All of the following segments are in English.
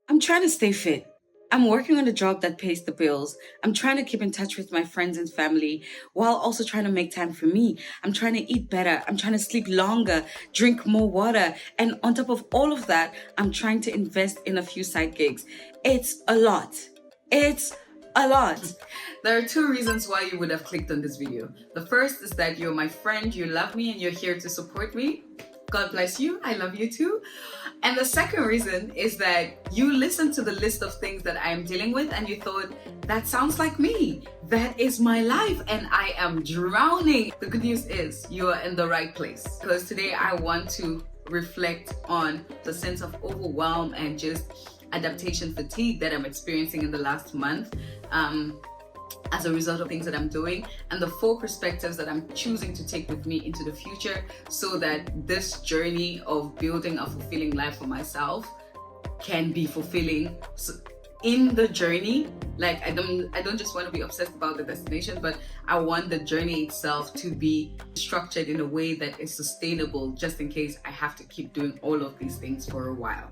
I'm trying to stay fit. I'm working on a job that pays the bills. I'm trying to keep in touch with my friends and family while also trying to make time for me. I'm trying to eat better. I'm trying to sleep longer, drink more water. And on top of all of that, I'm trying to invest in a few side gigs. It's a lot. It's a lot. There are two reasons why you would have clicked on this video. The first is that you're my friend, you love me, and you're here to support me. God bless you. I love you too. And the second reason is that you listened to the list of things that I am dealing with and you thought, that sounds like me. That is my life and I am drowning. The good news is you are in the right place, because today I want to reflect on the sense of overwhelm and just adaptation fatigue that I'm experiencing in the last month. As a result of things that I'm doing, and the four perspectives that I'm choosing to take with me into the future, so that this journey of building a fulfilling life for myself can be fulfilling. So in the journey, like I don't just want to be obsessed about the destination, but I want the journey itself to be structured in a way that is sustainable, just in case I have to keep doing all of these things for a while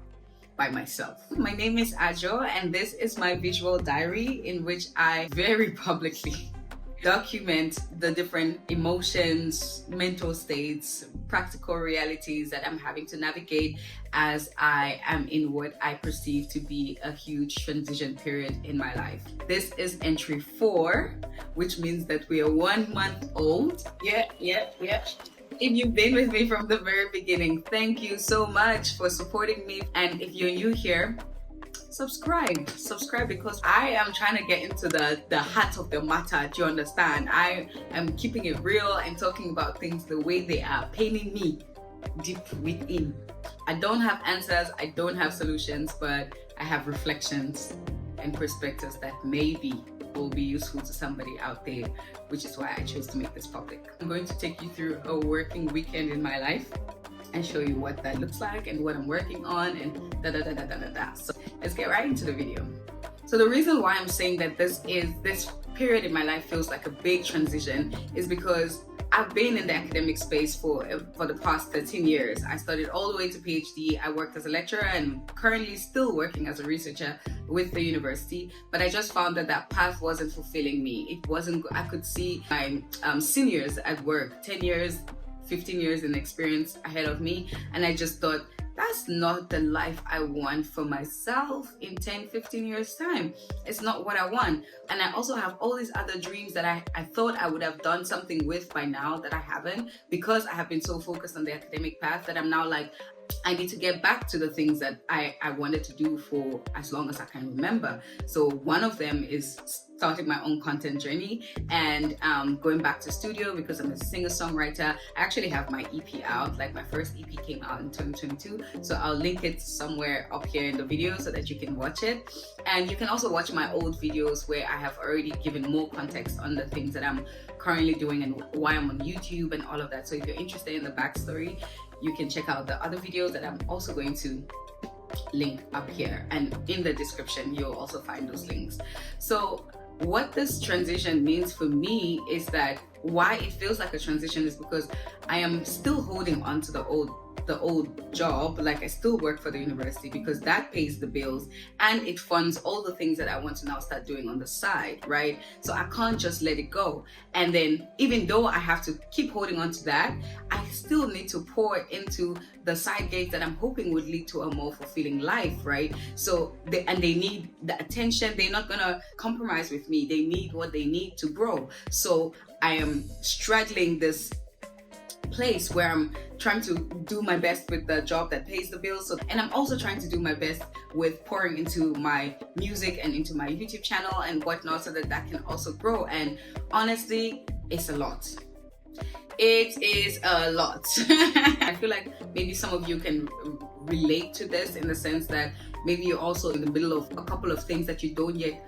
by myself. My name is Ajo, and this is my visual diary in which I very publicly document the different emotions, mental states, practical realities that I'm having to navigate as I am in what I perceive to be a huge transition period in my life. This is entry 4, which means that we are 1 month old. Yeah. If you've been with me from the very beginning, thank you so much for supporting me. And if you're new here, subscribe because I am trying to get into the heart of the matter. Do you understand? I am keeping it real and talking about things the way they are paining me deep within. I don't have answers, I don't have solutions, but I have reflections and perspectives that maybe will be useful to somebody out there, which is why I chose to make this public. I'm going to take you through a working weekend in my life and show you what that looks like and what I'm working on and da. So let's get right into the video. So the reason why I'm saying that this period in my life feels like a big transition is because I've been in the academic space for the past 13 years. I studied all the way to PhD. I worked as a lecturer and currently still working as a researcher with the university. But I just found that path wasn't fulfilling me. It wasn't. I could see my seniors at work, 10 years, 15 years in experience ahead of me, and I just thought, that's not the life I want for myself in 10, 15 years time. It's not what I want. And I also have all these other dreams that I thought I would have done something with by now that I haven't, because I have been so focused on the academic path that I'm now like, I need to get back to the things that I wanted to do for as long as I can remember. So one of them is starting my own content journey and going back to studio, because I'm a singer-songwriter. I actually have my EP out, like my first EP came out in 2022. So I'll link it somewhere up here in the video so that you can watch it. And you can also watch my old videos where I have already given more context on the things that I'm currently doing and why I'm on YouTube and all of that. So if you're interested in the backstory, you can check out the other videos that I'm also going to link up here, and in the description you'll also find those links. So what this transition means for me is that why it feels like a transition is because I am still holding on to the old job. Like I still work for the university because that pays the bills and it funds all the things that I want to now start doing on the side, right? So I can't just let it go. And then even though I have to keep holding on to that, I still need to pour into the side gigs that I'm hoping would lead to a more fulfilling life, right? So they need the attention. They're not gonna compromise with me. They need what they need to grow. So I am straddling this place where I'm trying to do my best with the job that pays the bills, and I'm also trying to do my best with pouring into my music and into my YouTube channel and whatnot, so that can also grow. And honestly, it's a lot. It is a lot. I feel like maybe some of you can relate to this in the sense that maybe you're also in the middle of a couple of things that you don't yet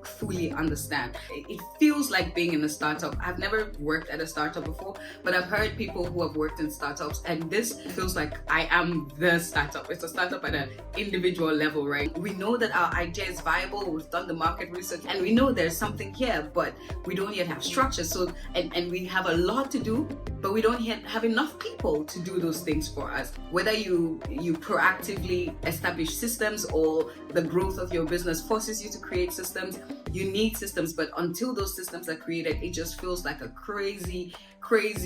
fully understand. It feels like being in a startup. I've never worked at a startup before, but I've heard people who have worked in startups, and this feels like I am the startup. It's a startup at an individual level, right? We know that our idea is viable, we've done the market research, and we know there's something here, but we don't yet have structure. So, and we have a lot to do, but we don't yet have enough people to do those things for us. Whether you proactively establish systems or the growth of your business forces you to create systems, you need systems, but until those systems are created, it just feels like a crazy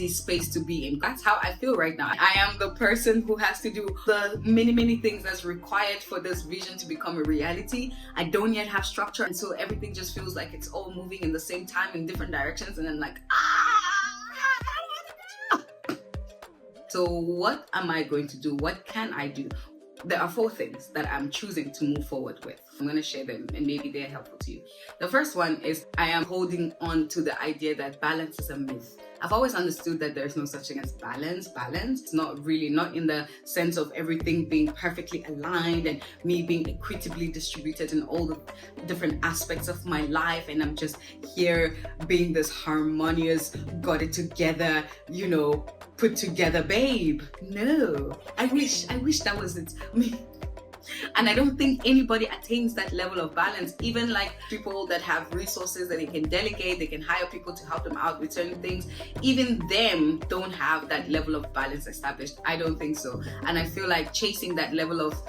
space to be in. That's how I feel right now. I am the person who has to do the many things that's required for this vision to become a reality. I don't yet have structure, and so everything just feels like it's all moving in the same time in different directions, and I'm like, So what am I going to do? What can I do? There are 4 things that I'm choosing to move forward with. I'm going to share them and maybe they're helpful to you. The first one is I am holding on to the idea that balance is a myth. I've always understood that there's no such thing as balance. It's not in the sense of everything being perfectly aligned and me being equitably distributed in all the different aspects of my life, and I'm just here being this harmonious, got it together, put together babe. No, I wish that was it. And I don't think anybody attains that level of balance. Even like people that have resources that they can delegate, they can hire people to help them out with certain things, even them don't have that level of balance established. I don't think so. And I feel like chasing that level of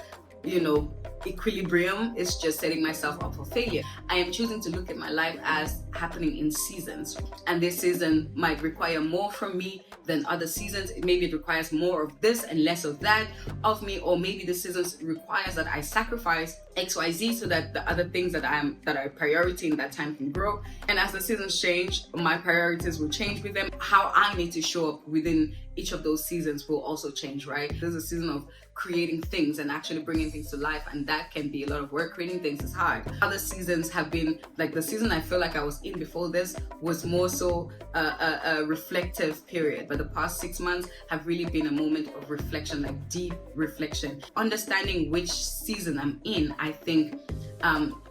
equilibrium is just setting myself up for failure. I am choosing to look at my life as happening in seasons, and this season might require more from me than other seasons. Maybe it requires more of this and less of that of me, or maybe the seasons requires that I sacrifice XYZ so that the other things that are priority in that time can grow. And as the seasons change, my priorities will change with them. How I need to show up within each of those seasons will also change, right? There's a season of creating things and actually bringing things to life, and that can be a lot of work. Creating things is hard. Other seasons have been like the season I feel like I was in before this was more so a reflective period, but the past 6 months have really been a moment of reflection, like deep reflection. Understanding which season I'm in, I think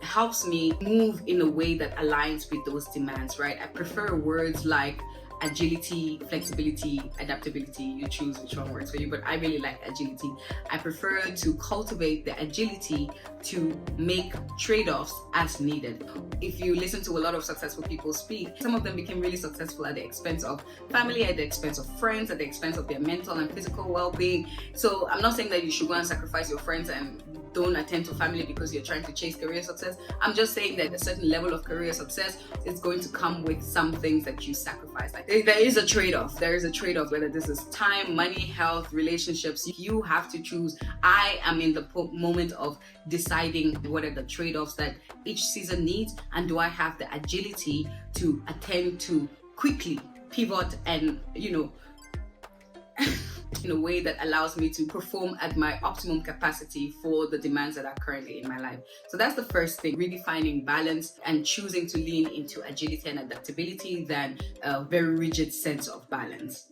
helps me move in a way that aligns with those demands, right? I prefer words like agility, flexibility, adaptability. You choose which one works for you, but I really like agility. I prefer to cultivate the agility to make trade-offs as needed. If you listen to a lot of successful people speak, some of them became really successful at the expense of family, at the expense of friends, at the expense of their mental and physical well-being. So I'm not saying that you should go and sacrifice your friends and don't attend to family because you're trying to chase career success. I'm just saying that a certain level of career success is going to come with some things that you sacrifice. Like there is a trade-off. There is a trade-off, whether this is time, money, health, relationships. You have to choose. I am in the moment of deciding what are the trade-offs that each season needs, and do I have the agility to attend to quickly, pivot, and in a way that allows me to perform at my optimum capacity for the demands that are currently in my life. So that's the first thing, really finding balance and choosing to lean into agility and adaptability than a very rigid sense of balance.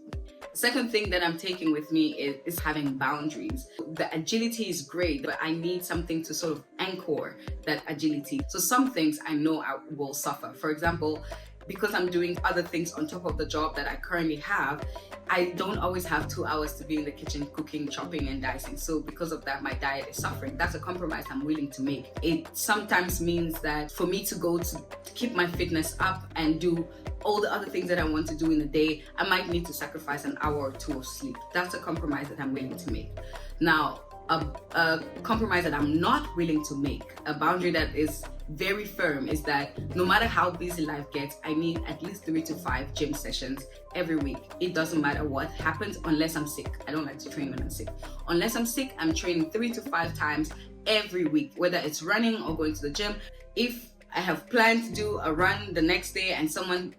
The second thing that I'm taking with me is having boundaries. The agility is great, but I need something to sort of anchor that agility. So some things I know I will suffer. For example, because I'm doing other things on top of the job that I currently have, I don't always have 2 hours to be in the kitchen cooking, chopping and dicing. So because of that, my diet is suffering. That's a compromise I'm willing to make. It sometimes means that for me to go to keep my fitness up and do all the other things that I want to do in a day, I might need to sacrifice an hour or 2 of sleep. That's a compromise that I'm willing to make. Now, a compromise that I'm not willing to make, a boundary that is very firm, is that no matter how busy life gets, I need at least 3 to 5 gym sessions every week. It doesn't matter what happens unless I'm sick. I don't like to train when I'm sick. Unless I'm sick, I'm training 3 to 5 times every week, whether it's running or going to the gym. If I have planned to do a run the next day and someone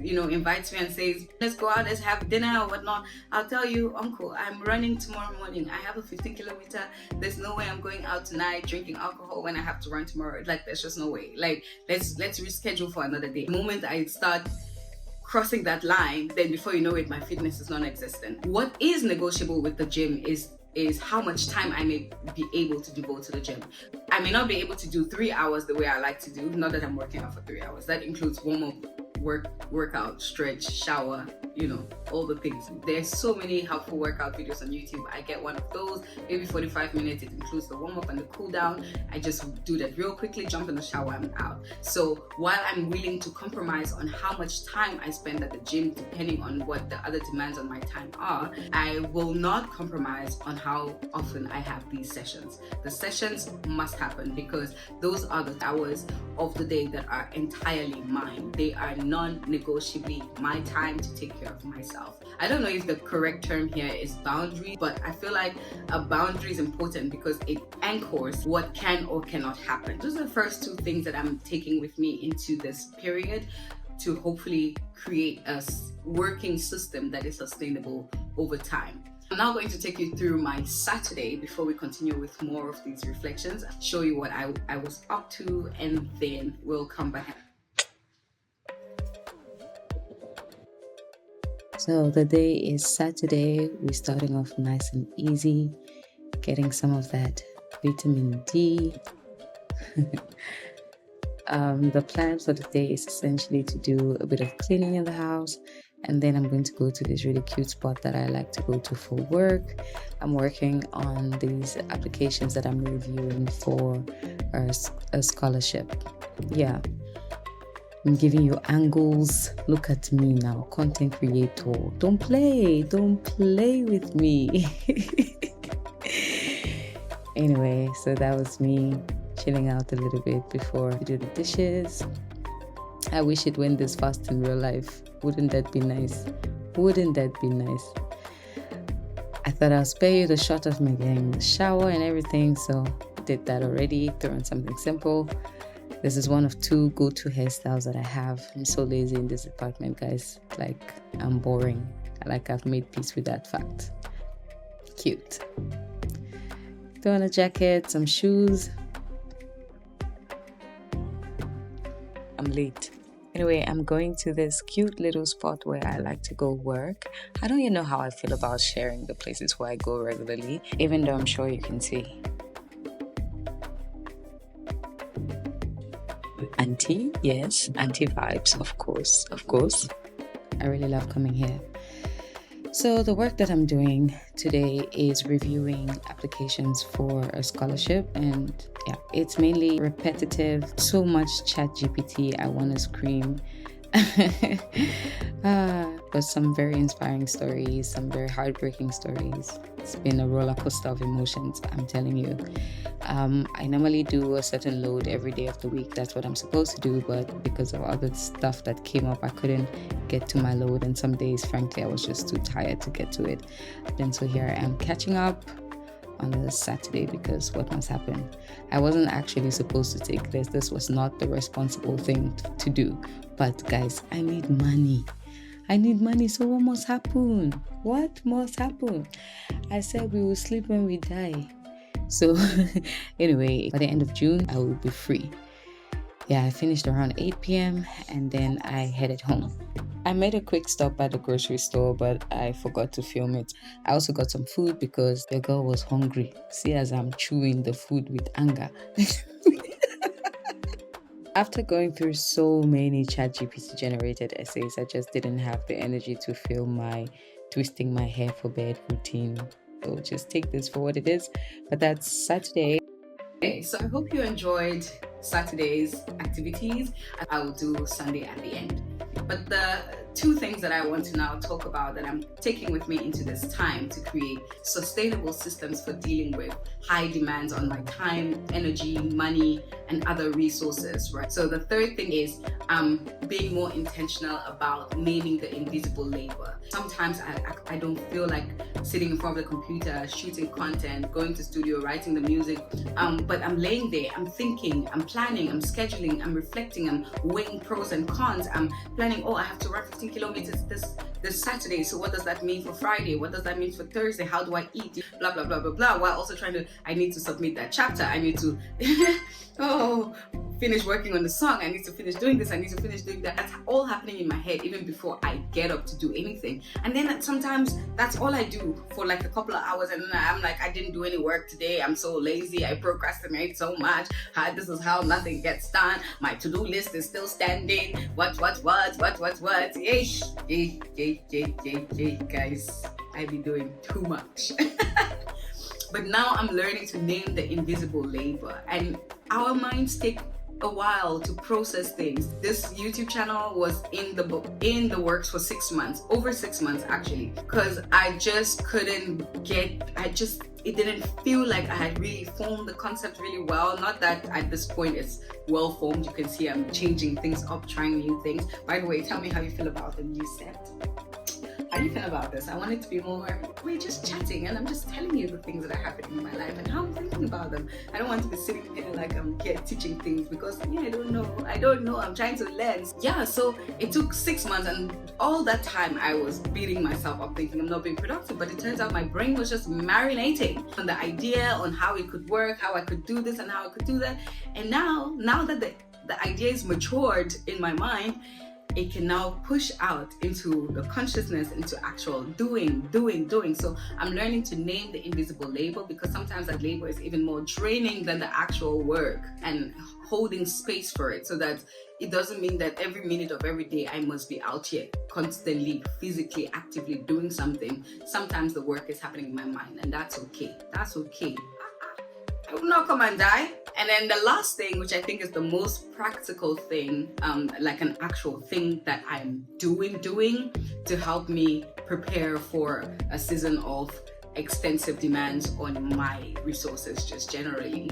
invites me and says, let's go out, let's have dinner or whatnot, I'll tell you, uncle, I'm running tomorrow morning. I have a 15-kilometer. There's no way I'm going out tonight drinking alcohol when I have to run tomorrow. Like, there's just no way. Like, let's reschedule for another day. The moment I start crossing that line, then before you know it, my fitness is non-existent. What is negotiable with the gym is how much time I may be able to devote to the gym. I may not be able to do 3 hours the way I like to do. Not that I'm working out for 3 hours. That includes warm-up, workout, stretch, shower, all the things. There's so many helpful workout videos on YouTube. I get one of those, maybe 45 minutes. It includes the warm-up and the cool down. I just do that real quickly, jump in the shower, I'm out. So while I'm willing to compromise on how much time I spend at the gym, depending on what the other demands on my time are, I will not compromise on how often I have these sessions. The sessions must happen because those are the hours of the day that are entirely mine. They are non-negotiably my time to take care of myself. I don't know if the correct term here is boundary, but I feel like a boundary is important because it anchors what can or cannot happen. Those are the first two things that I'm taking with me into this period to hopefully create a working system that is sustainable over time. I'm now going to take you through my Saturday before we continue with more of these reflections, show you what I was up to, and then we'll come back. So the day is Saturday. We're starting off nice and easy, getting some of that vitamin D. The plan for the day is essentially to do a bit of cleaning in the house, and then I'm going to go to this really cute spot that I like to go to for work. I'm working on these applications that I'm reviewing for a scholarship. Yeah. I'm giving you angles. Look at me now, content creator. Don't play with me. Anyway, so that was me chilling out a little bit before I do the dishes. I wish it went this fast in real life. Wouldn't that be nice? I thought I'll spare you the shot of me getting in the shower and everything, so I did that already. Throw in something simple. This is one of 2 go-to hairstyles that I have. I'm so lazy in this department, guys. Like, I'm boring. I've made peace with that fact. Cute. Throw on a jacket, some shoes. I'm late. Anyway, I'm going to this cute little spot where I like to go work. I don't even know how I feel about sharing the places where I go regularly, even though I'm sure you can see. Auntie, yes, auntie vibes, of course. I really love coming here. So the work that I'm doing today is reviewing applications for a scholarship, and yeah, it's mainly repetitive. So much ChatGPT, I want to scream. But some very inspiring stories, some very heartbreaking stories. It's been a roller coaster of emotions, I'm telling you. I normally do a certain load every day of the week. That's what I'm supposed to do, but because of other stuff that came up, I couldn't get to my load, and some days, frankly, I was just too tired to get to it. Then so here I am catching up on a Saturday because what must happen? I wasn't actually supposed to take this. This was not the responsible thing to do. But guys, I need money. So what must happen? I said we will sleep when we die. So anyway, by the end of June, I will be free. Yeah, I finished around 8 p.m. and then I headed home. I made a quick stop at the grocery store, but I forgot to film it. I also got some food because the girl was hungry. See, as I'm chewing the food with anger. After going through so many ChatGPT generated essays, I just didn't have the energy to film my twisting my hair for bed routine. So just take this for what it is. But that's Saturday. Okay, so I hope you enjoyed Saturday's activities. I will do Sunday at the end. But the 2 things that I want to now talk about that I'm taking with me into this time to create sustainable systems for dealing with high demands on my time, energy, money, and other resources, right? So the third thing is being more intentional about naming the invisible labor. Sometimes I don't feel like sitting in front of the computer, shooting content, going to studio, writing the music, but I'm laying there, I'm thinking, I'm planning, I'm scheduling, I'm reflecting, I'm weighing pros and cons, I'm planning, I have to run 15 kilometers this Saturday, so what does that mean for Friday? What does that mean for Thursday? How do I eat? Blah, blah, blah, blah, blah, while also I need to submit that chapter, I need to, finish working on the song. I need to finish doing this. I need to finish doing that. That's all happening in my head even before I get up to do anything. And then sometimes that's all I do for like a couple of hours, and then I'm like, I didn't do any work today. I'm so lazy. I procrastinate so much. This is how nothing gets done. My to-do list is still standing. What? Guys, I be doing too much. But now I'm learning to name the invisible labor, and our minds take a while to process things. This YouTube channel was in the works for 6 months, over 6 months actually, because I just couldn't get, it didn't feel like I had really formed the concept really well. Not that at this point it's well formed. You can see I'm changing things up, trying new things. By the way, tell me how you feel about the new set. How do you feel about this? I want it to be more, we're just chatting and I'm just telling you the things that are happening in my life and how I'm thinking about them. I don't want to be sitting here like I'm here teaching things because I don't know, I'm trying to learn. Yeah, so it took 6 months, and all that time I was beating myself up thinking I'm not being productive, but it turns out my brain was just marinating on the idea, on how it could work, how I could do this and how I could do that. And now that the idea is matured in my mind, it can now push out into the consciousness, into actual doing. So I'm learning to name the invisible labor, because sometimes that labor is even more draining than the actual work, and holding space for it, so that it doesn't mean that every minute of every day I must be out here constantly, physically, actively doing something. Sometimes the work is happening in my mind, and that's okay. I will not come and die. And then the last thing, which I think is the most practical thing, like an actual thing that I'm doing to help me prepare for a season of extensive demands on my resources just generally,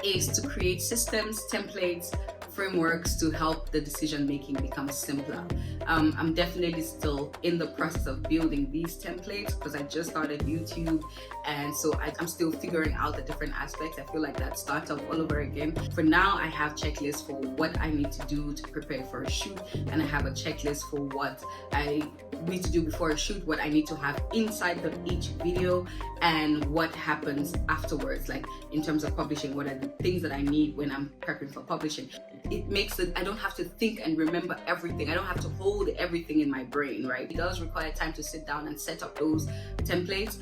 is to create systems, templates, frameworks to help the decision making become simpler. I'm definitely still in the process of building these templates because I just started YouTube, and so I'm still figuring out the different aspects. I feel like that starts up all over again. For now, I have checklists for what I need to do to prepare for a shoot, and I have a checklist for what I need to do before a shoot, what I need to have inside of each video, and what happens afterwards, like in terms of publishing, what are the things that I need when I'm prepping for publishing. It makes it, I don't have to think and remember everything. I don't have to hold everything in my brain, right? It does require time to sit down and set up those templates.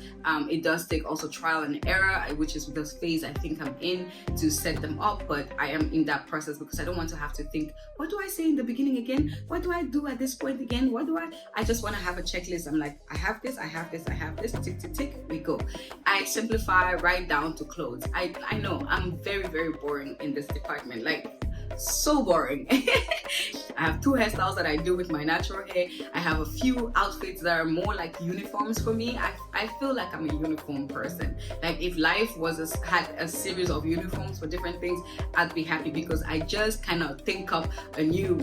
It does take also trial and error, which is the phase I think I'm in, to set them up, but I am in that process because I don't want to have to think, what do I say in the beginning again? What do I do at this point again? I just want to have a checklist. I'm like, I have this, tick, tick, tick, we go. I simplify right down to clothes. I know I'm very, very boring in this department, like so boring. I have 2 hairstyles that I do with my natural hair. I have a few outfits that are more like uniforms for me. I feel like I'm a uniform person. Like if life had a series of uniforms for different things, I'd be happy, because I just cannot think of a new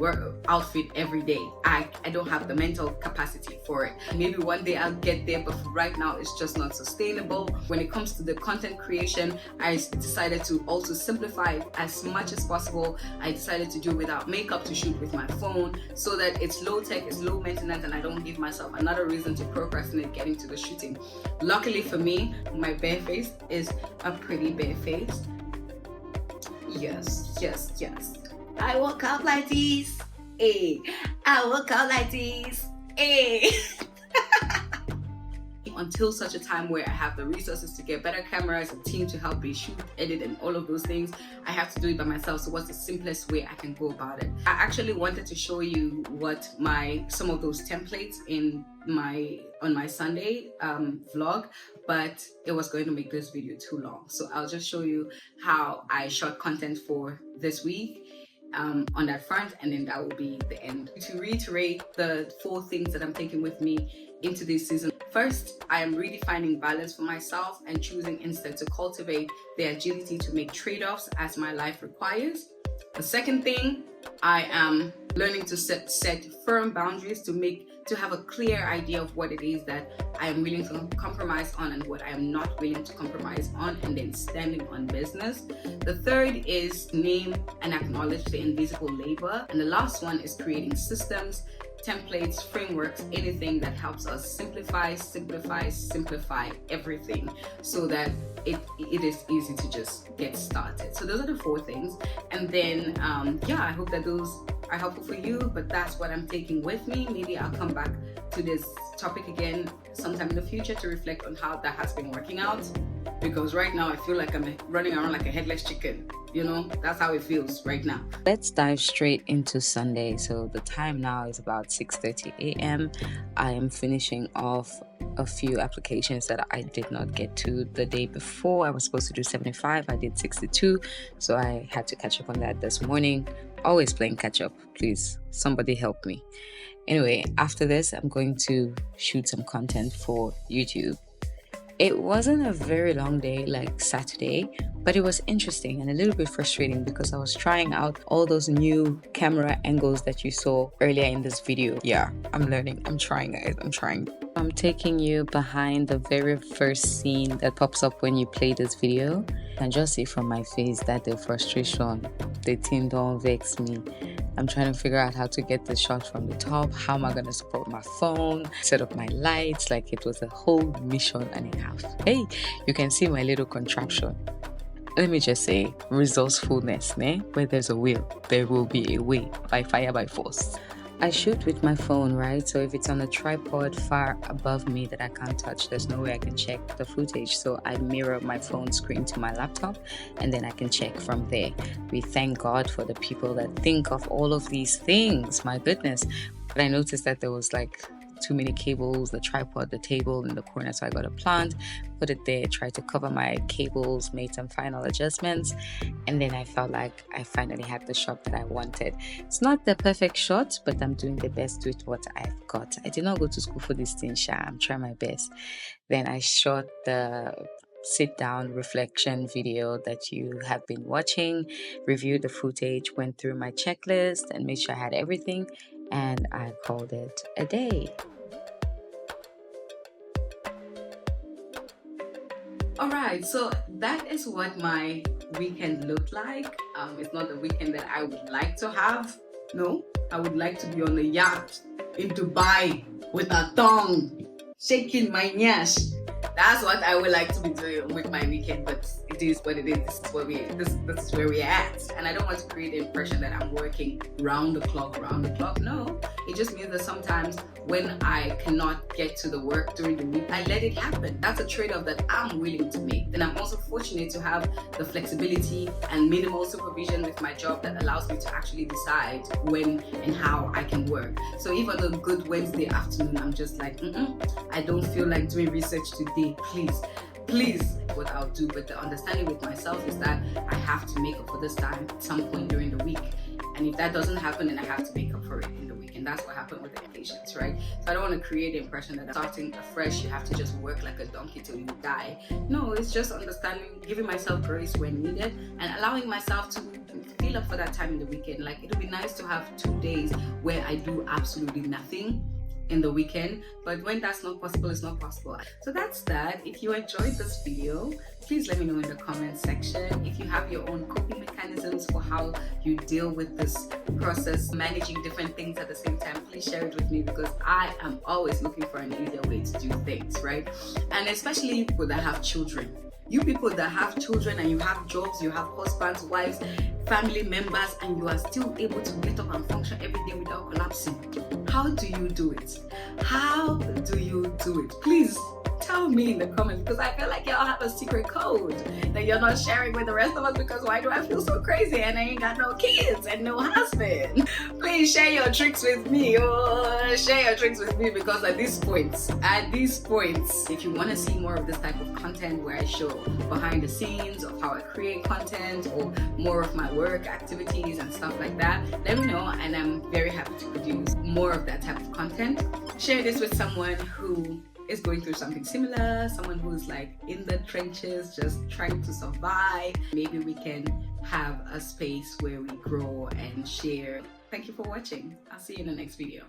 outfit every day. I don't have the mental capacity for it. Maybe one day I'll get there, but right now it's just not sustainable. When it comes to the content creation, I decided to also simplify it as much as possible. I decided to do without makeup, to shoot with my phone, so that it's low tech, it's low maintenance, and I don't give myself another reason to procrastinate getting to the shooting. Luckily for me, my bare face is a pretty bare face. Yes. I woke up like this. I woke up like this. Until such a time where I have the resources to get better cameras, a team to help me shoot, edit, and all of those things, I have to do it by myself. So what's the simplest way I can go about it? I actually wanted to show you what some of those templates on my Sunday vlog, but it was going to make this video too long. So I'll just show you how I shot content for this week on that front, and then that will be the end. To reiterate the 4 things that I'm taking with me into this season. First, I am redefining balance for myself and choosing instead to cultivate the agility to make trade-offs as my life requires. The second thing, I am learning to set firm boundaries to have a clear idea of what it is that I am willing to compromise on and what I am not willing to compromise on, and then standing on business. The third is name and acknowledge the invisible labor. And the last one is creating systems, templates, frameworks, anything that helps us simplify everything so that it is easy to just get started. So those are the 4 things. And then yeah, I hope that those are helpful for you, but that's what I'm taking with me. Maybe I'll come back to this topic again sometime in the future to reflect on how that has been working out, because right now I feel like I'm running around like a headless chicken. You know, that's how it feels right now. Let's dive straight into Sunday. So the time now is about 6:30 a.m. I am finishing off a few applications that I did not get to the day before. I was supposed to do 75, I did 62, so I had to catch up on that this morning. Always playing catch up, please somebody help me. Anyway, after this I'm going to shoot some content for YouTube. It wasn't a very long day like Saturday, but it was interesting and a little bit frustrating because I was trying out all those new camera angles that you saw earlier in this video. Yeah, I'm learning, I'm trying guys, I'm trying. I'm taking you behind the very first scene that pops up when you play this video. You can just see from my face that the frustration, the thing don't vex me. I'm trying to figure out how to get the shot from the top. How am I going to support my phone, set up my lights? Like, it was a whole mission and a half. Hey, you can see my little contraption. Let me just say, resourcefulness, né? Where there's a will, there will be a way, by fire, by force. I shoot with my phone, right? So if it's on a tripod far above me that I can't touch, there's no way I can check the footage. So I mirror my phone screen to my laptop and then I can check from there. We thank God for the people that think of all of these things. My goodness. But I noticed that there was like too many cables, the tripod, the table in the corner, so I got a plant, put it there, tried to cover my cables, made some final adjustments, and then I felt like I finally had the shot that I wanted. It's not the perfect shot, but I'm doing the best with what I've got. I did not go to school for this thing, I'm trying my best. Then I shot the sit down reflection video that you have been watching, reviewed the footage, went through my checklist and made sure I had everything, and I called it a day. Alright, so that is what my weekend looked like. It's not the weekend that I would like to have. No, I would like to be on a yacht in Dubai with a thong, shaking my nyash. That's what I would like to be doing with my weekend, but it is what it is. This is where we're at. And I don't want to create the impression that I'm working round the clock. No, it just means that sometimes when I cannot get to the work during the week, I let it happen. That's a trade-off that I'm willing to make. Then I'm also fortunate to have the flexibility and minimal supervision with my job that allows me to actually decide when and how I can work. So even on a good Wednesday afternoon, I'm just like, I don't feel like doing research today. Please, what I'll do. But the understanding with myself is that I have to make up for this time at some point during the week. And if that doesn't happen, then I have to make up for it in the week. And that's what happened with the patients, right? So I don't want to create the impression that starting afresh, you have to just work like a donkey till you die. No, it's just understanding, giving myself grace when needed, and allowing myself to feel up for that time in the weekend. Like, it would be nice to have 2 days where I do absolutely nothing in the weekend, but when that's not possible, it's not possible. So that's that. If you enjoyed this video, please let me know in the comment section. If you have your own coping mechanisms for how you deal with this process, managing different things at the same time, please share it with me, because I am always looking for an easier way to do things, right? And especially people that have children. You people that have children and you have jobs, you have husbands, wives, family members, and you are still able to get up and function every day without collapsing. How do you do it? How do you do it? Please tell me in the comments, because I feel like y'all have a secret code that you're not sharing with the rest of us, because why do I feel so crazy and I ain't got no kids and no husband? Please share your tricks with me. Share your tricks with me, because at these points, if you want to see more of this type of content where I show behind the scenes of how I create content, or more of my work activities and stuff like that, let me know, and I'm very happy to produce more of that type of content. Share this with someone who is going through something similar, someone who's like in the trenches just trying to survive. Maybe we can have a space where we grow and share. Thank you for watching. I'll see you in the next video.